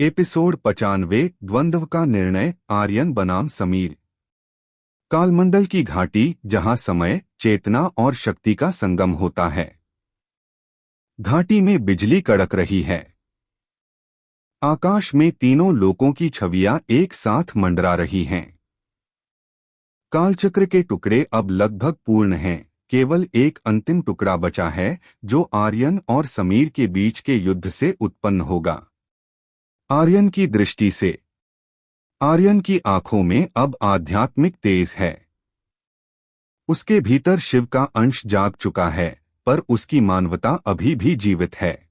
Episode 95 द्वंद्व का निर्णय आर्यन बनाम समीर। कालमंडल की घाटी जहां समय, चेतना और शक्ति का संगम होता है। घाटी में बिजली कड़क रही है। आकाश में तीनों लोकों की छवियां एक साथ मंडरा रही हैं। कालचक्र के टुकड़े अब लगभग पूर्ण हैं। केवल एक अंतिम टुकड़ा बचा है जो आर्यन और समीर के बीच के युद्ध से उत्पन्न होगा। आर्यन की दृष्टि से। आर्यन की आंखों में अब आध्यात्मिक तेज है। उसके भीतर शिव का अंश जाग चुका है, पर उसकी मानवता अभी भी जीवित है।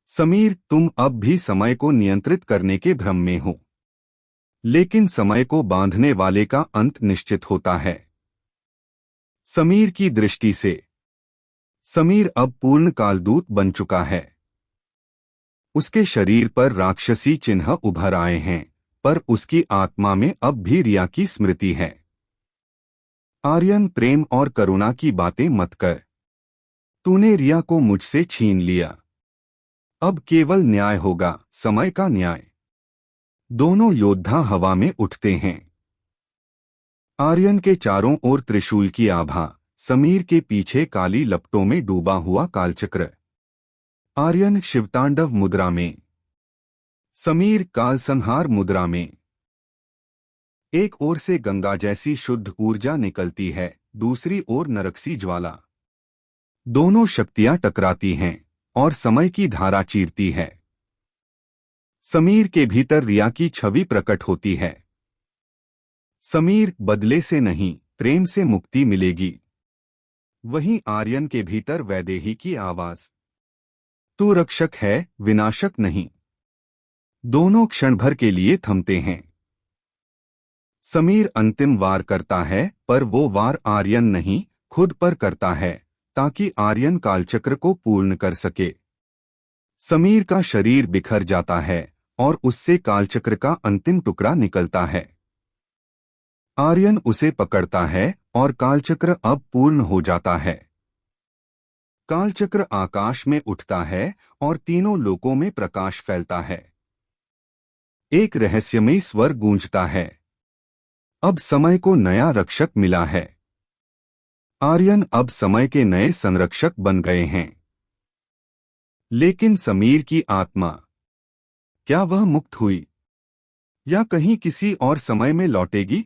समीर, तुम अब भी समय को नियंत्रित करने के भ्रम में हो, लेकिन समय को बांधने वाले का अंत निश्चित होता है। समीर की दृष्टि से। समीर अब पूर्ण कालदूत बन चुका है। उसके शरीर पर राक्षसी चिन्ह उभर आए हैं, पर उसकी आत्मा में अब भी रिया की स्मृति है। आर्यन, प्रेम और करुणा की बातें मत कर। तूने रिया को मुझसे छीन लिया। अब केवल न्याय होगा, समय का न्याय। दोनों योद्धा हवा में उठते हैं। आर्यन के चारों ओर त्रिशूल की आभा, समीर के पीछे काली लपटों में डूबा हुआ कालचक्र। आर्यन शिवतांडव मुद्रा में, समीर कालसंहार मुद्रा में। एक ओर से गंगा जैसी शुद्ध ऊर्जा निकलती है, दूसरी ओर नरकसी ज्वाला। दोनों शक्तियां टकराती हैं और समय की धारा चीरती है। समीर के भीतर रिया की छवि प्रकट होती है। समीर, बदले से नहीं, प्रेम से मुक्ति मिलेगी। वहीं आर्यन के भीतर वैदेही की आवाज, तू रक्षक है, विनाशक नहीं। दोनों क्षण भर के लिए थमते हैं। समीर अंतिम वार करता है, पर वो वार आर्यन नहीं, खुद पर करता है, ताकि आर्यन कालचक्र को पूर्ण कर सके। समीर का शरीर बिखर जाता है और उससे कालचक्र का अंतिम टुकड़ा निकलता है। आर्यन उसे पकड़ता है और कालचक्र अब पूर्ण हो जाता है। कालचक्र आकाश में उठता है और तीनों लोकों में प्रकाश फैलता है। एक रहस्यमयी स्वर गूंजता है, अब समय को नया रक्षक मिला है। आर्यन अब समय के नए संरक्षक बन गए हैं। लेकिन समीर की आत्मा, क्या वह मुक्त हुई या कहीं किसी और समय में लौटेगी?